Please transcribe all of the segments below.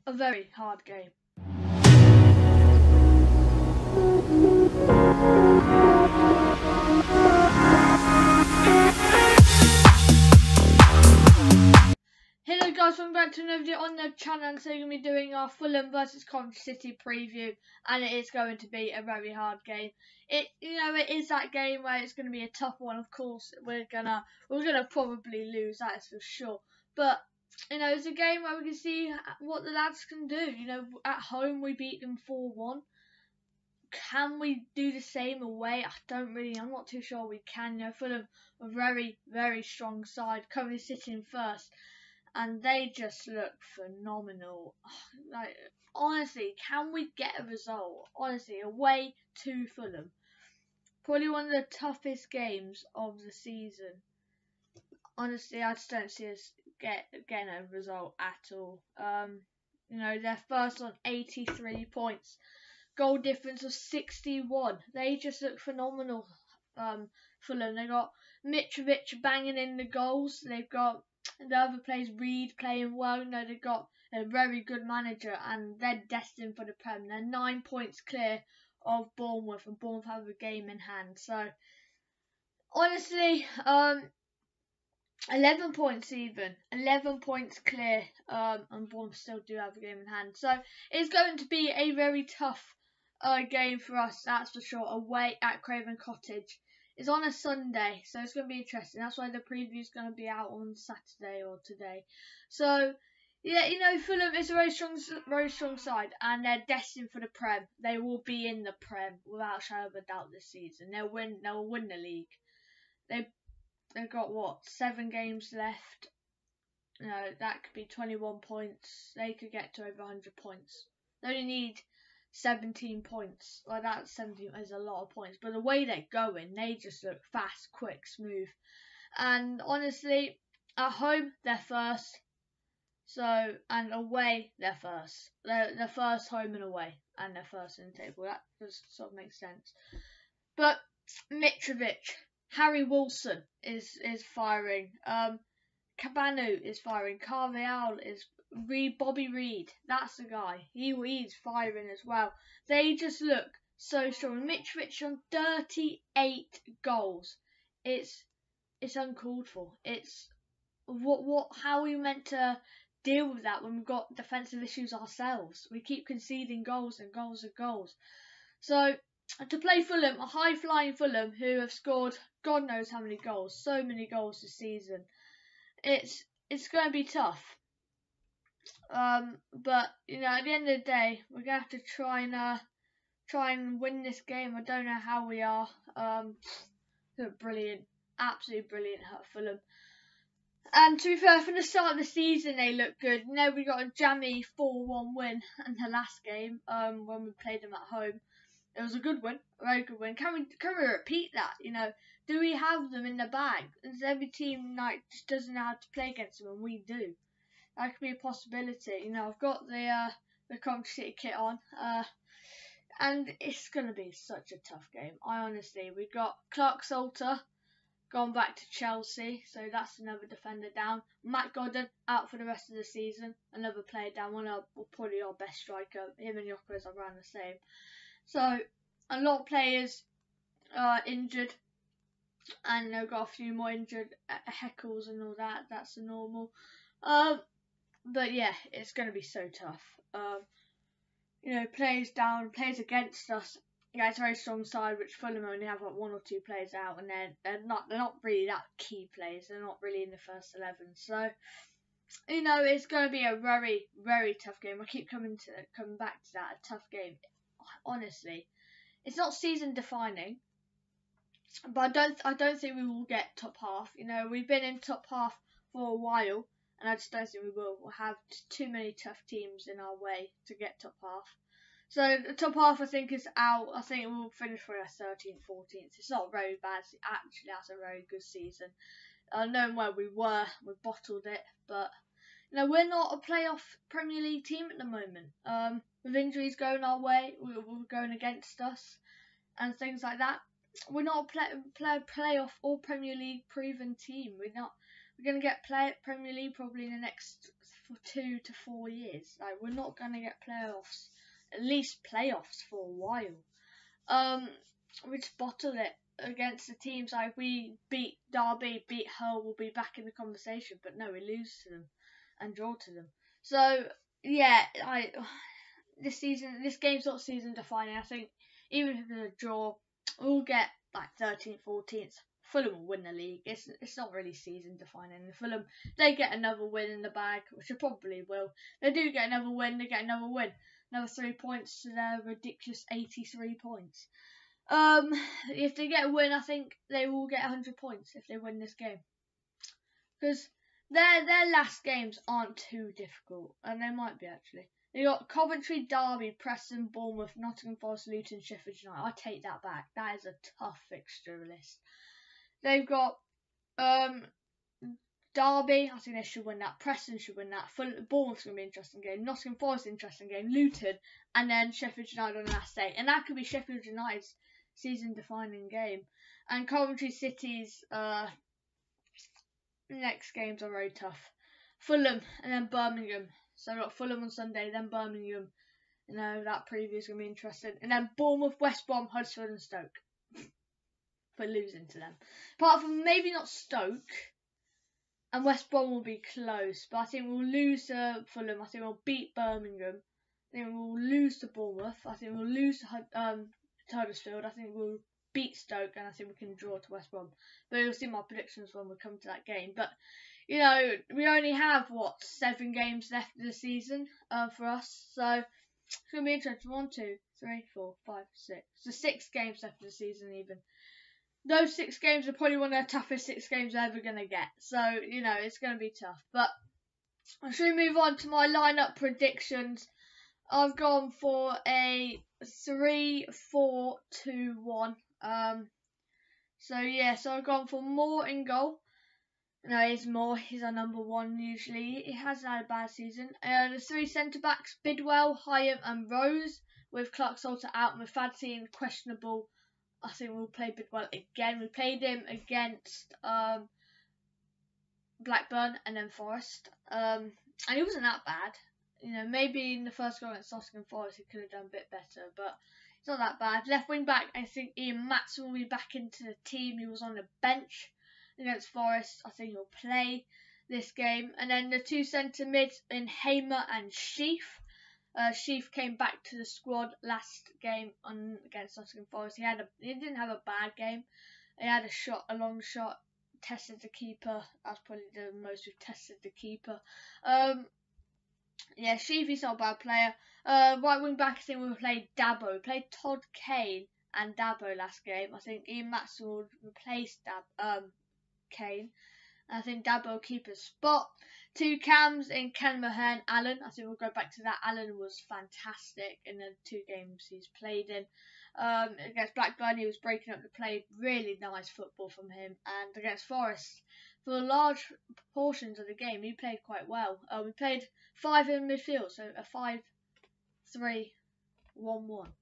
a very hard game. Hello guys, welcome back to another video on the channel. And so we're going to be doing our Fulham versus Coventry City preview, and it is going to be a very hard game. It is that game where it's going to be a tough one. Of course, we're gonna probably lose, that is for sure. But it's a game where we can see what the lads can do. At home we beat them 4-1. Can we do the same away? I'm not too sure we can. Fulham a very, very strong side, currently sitting first, and they just look phenomenal. Like, honestly, can we get a result? Honestly, away to Fulham, probably one of the toughest games of the season. Honestly, I just don't see us getting a result at all. They're first on 83 points. Goal difference of 61. They just look phenomenal. Fulham. They got Mitrovic banging in the goals. They've got the other players, Reed playing well. They've got a very good manager, and they're destined for the Prem. They're 9 points clear of Bournemouth, and Bournemouth have a game in hand. So honestly, 11 points even. 11 points clear, and Bournemouth still do have a game in hand. So it's going to be a very tough game for us, that's for sure, away at Craven Cottage. It's on a Sunday, so it's going to be interesting. That's why the preview is going to be out on Saturday or today. So, yeah, Fulham is a very strong side, and they're destined for the Prem. They will be in the Prem without a shadow of a doubt this season. They'll win the league. They've got 7 games left. That could be 21 points. They could get to over 100 points. They only need 17 points. Like, that's 17 is a lot of points. But the way they're going, they just look fast, quick, smooth. And honestly, at home they're first. So, and away they're first. They're first home and away, and they're first in the table. That just sort of makes sense. But Mitrovic, Harry Wilson is firing. Cabano is firing. Carvajal is Bobby Reed. That's the guy. He's firing as well. They just look so strong. Mitrovic on 38 goals. It's uncalled for. It's how are we meant to deal with that when we've got defensive issues ourselves? We keep conceding goals and goals and goals. So to play Fulham, a high-flying Fulham who have scored God knows how many goals, so many goals this season, it's going to be tough. But at the end of the day, we're going to have to try and win this game. I don't know how we are. They're brilliant, absolutely brilliant at Fulham. And to be fair, from the start of the season, they look good. We got a jammy 4-1 win in the last game. When we played them at home. It was a good win, a very good win. Can we repeat that? Do we have them in the bag? Does every team just doesn't know how to play against them, and we do? That could be a possibility. I've got the Coventry City kit on, and it's gonna be such a tough game. We've got Clark Salter gone back to Chelsea, so that's another defender down. Matt Godden out for the rest of the season, another player down. Probably our best striker. Him and Yokeres are around the same. So a lot of players injured, and they've got a few more injured, heckles and all that. That's the normal. But yeah, it's going to be so tough. Players down, players against us. Yeah, it's a very strong side, which Fulham only have like 1 or 2 players out, and they're not really that key players. They're not really in the first 11. So it's going to be a very, very tough game. I keep coming back to that, a tough game. Honestly, it's not season defining, but I don't think we will get top half. We've been in top half for a while, and I just don't think we will. We'll have too many tough teams in our way to get top half. So the top half, I think, is out. I think we'll finish for a 13th, 14th. It's not very bad. Actually, that's a very good season. Knowing where we were, we bottled it, but we're not a playoff Premier League team at the moment. With injuries going our way, we're going against us, and things like that. We're not a playoff or Premier League proven team. We're going to get Premier League probably in the next for 2 to 4 years. Like, we're not going to get playoffs, at least playoffs for a while. We just bottle it against the teams like we beat Derby, beat Hull, we'll be back in the conversation. But no, we lose to them and draw to them. So yeah, this game's not season defining. I think even if it's a draw, we'll get like 13th, 14th. Fulham will win the league. It's not really season defining. Fulham, they get another win in the bag, which they probably will. They do get another win. They get another win. Another 3 points to their ridiculous 83 points. If they get a win, I think they will get 100 points if they win this game. Because their last games aren't too difficult, and they might be actually. They got Coventry, Derby, Preston, Bournemouth, Nottingham Forest, Luton, Sheffield United. I take that back. That is a tough fixture list. They've got Derby. I think they should win that. Preston should win that. Bournemouth's going to be an interesting game. Nottingham Forest, interesting game. Luton, and then Sheffield United on the last day. And that could be Sheffield United's season-defining game. And Coventry City's next games are very tough. Fulham and then Birmingham. So we've got Fulham on Sunday, then Birmingham. You know, that preview is going to be interesting. And then Bournemouth, West Brom, Huddersfield and Stoke. For losing to them. Apart from maybe not Stoke. And West Brom will be close. But I think we'll lose to Fulham. I think we'll beat Birmingham. I think we'll lose to Bournemouth. I think we'll lose to Huddersfield. I think we'll beat Stoke. And I think we can draw to West Brom. But you'll see my predictions when we come to that game. But, you know, we only have, 7 games left of the season for us. So it's going to be interesting. 1, 2, 3, 4, 5, 6. So 6 games left of the season even. Those 6 games are probably one of the toughest 6 games we're ever going to get. So, you know, it's going to be tough. But should we move on to my lineup predictions? I've gone for a 3-4-2-1. So I've gone for Moore in goal. No, it's Moore. He's our number 1 usually. He has had a bad season. The 3 centre-backs, Bidwell, Hyam and Rose, with Clark Salter out and with Fadzine questionable. I think we'll play Bidwell again. We played him against Blackburn and then Forest. And he wasn't that bad. You know, maybe in the first goal against Nottingham Forest he could have done a bit better, but it's not that bad. Left wing back, I think Ian Matson will be back into the team. He was on the bench against Forest. I think he'll play this game. And then the 2 centre mids in Hamer and Sheaf. Sheaf came back to the squad last game against Nottingham Forest. He didn't have a bad game. He had a long shot, tested the keeper. That's probably the most we've tested the keeper. Sheaf is not a bad player. Right wing back, I think we played Dabo. We played Todd Kane and Dabo last game. I think Ian Matson will replace Kane. I think Dabo will keep his spot. 2 cams in Ken Mahern, Allen. I think we'll go back to that. Allen was fantastic in the 2 games he's played in. Against Blackburn, he was breaking up the play. Really nice football from him. And against Forest, for large portions of the game, he played quite well. We played 5 in midfield, so a 5-3-1-1.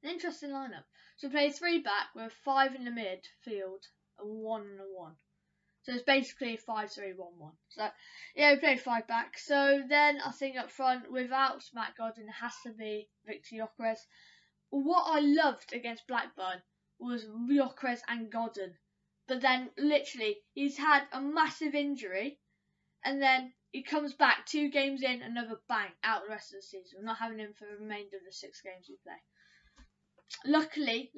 An interesting lineup. So we played 3 back with 5 in the midfield, a 1 and a 1. So it's basically 5-3-1-1. So we played 5 back. So then I think up front, without Matt Godden, it has to be Victor Gyökeres. What I loved against Blackburn was Gyökeres and Godden. But then literally he's had a massive injury, and then he comes back 2 games in, another bang, out the rest of the season. We're not having him for the remainder of the 6 games we play. Luckily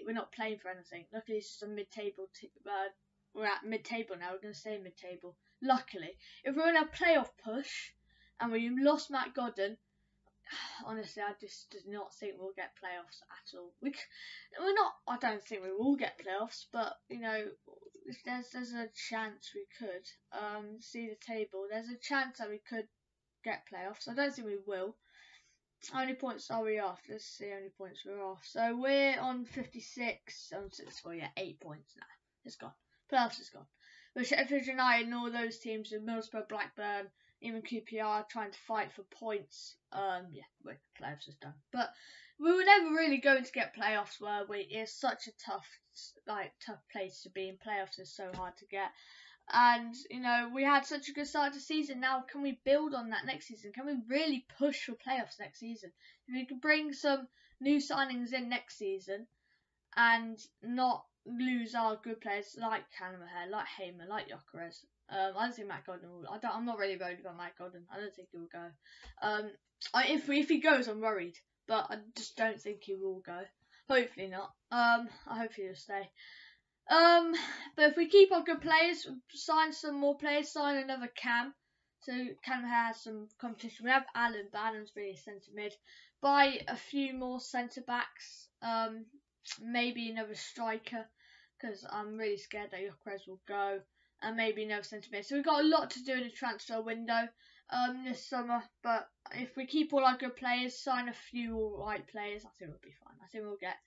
we're not playing for anything. Luckily it's just a mid-table. We're at mid-table now. We're going to stay mid-table. Luckily, if we're in a playoff push and we lost Matt Godden, honestly, I just do not think we'll get playoffs at all. We're not. I don't think we will get playoffs, but you know, there's a chance we could. See the table. There's a chance that we could get playoffs. I don't think we will. How many points are we off? Let's see how many points we're off. So we're on 56. 8 points now. It's gone. Playoffs is gone. But Sheffield United and all those teams, with Middlesbrough, Blackburn, even QPR, trying to fight for points. Playoffs is done. But we were never really going to get playoffs, were we? It's such a tough place to be in. Playoffs is so hard to get. And, you know, we had such a good start to the season. Now, can we build on that next season? Can we really push for playoffs next season? If we can bring some new signings in next season and not lose our good players like Callum-Hare, like Heyman, like Gyökeres. I don't think Matt Godden will. I'm not really worried about Matt Godden. I don't think he will go. If he goes, I'm worried, but I just don't think he will go. Hopefully not. I hope he'll stay. But if we keep our good players, sign some more players, sign another Cam. So Cam has some competition. We have Alan, but Alan's really centre mid. Buy a few more centre backs. Maybe another striker, because I'm really scared that Gyökeres will go. And maybe another centre mid. So we've got a lot to do in the transfer window this summer. But if we keep all our good players, sign a few alright players, I think we'll be fine. I think we'll get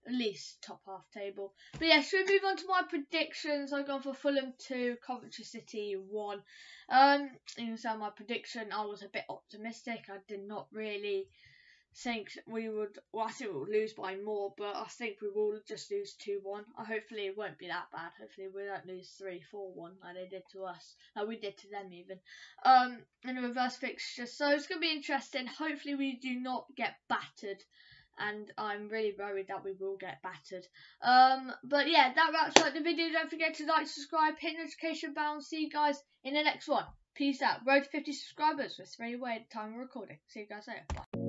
at least top half table. But yeah, should we move on to my predictions? I've gone for Fulham 2, Coventry City 1. You can say my prediction, I was a bit optimistic. I did not really think we would, well, I think we'll lose by more, but I think we will just lose 2-1. Hopefully it won't be that bad. Hopefully we don't lose 3-4-1 like they did to us, like we did to them even. In a reverse fixture, so it's going to be interesting. Hopefully we do not get battered, and I'm really worried that we will get battered. But yeah, that wraps up the video. Don't forget to like, subscribe, hit the notification bell, and see you guys in the next one. Peace out. Road to 50 subscribers. We're 3 away at the time of recording. See you guys later. Bye.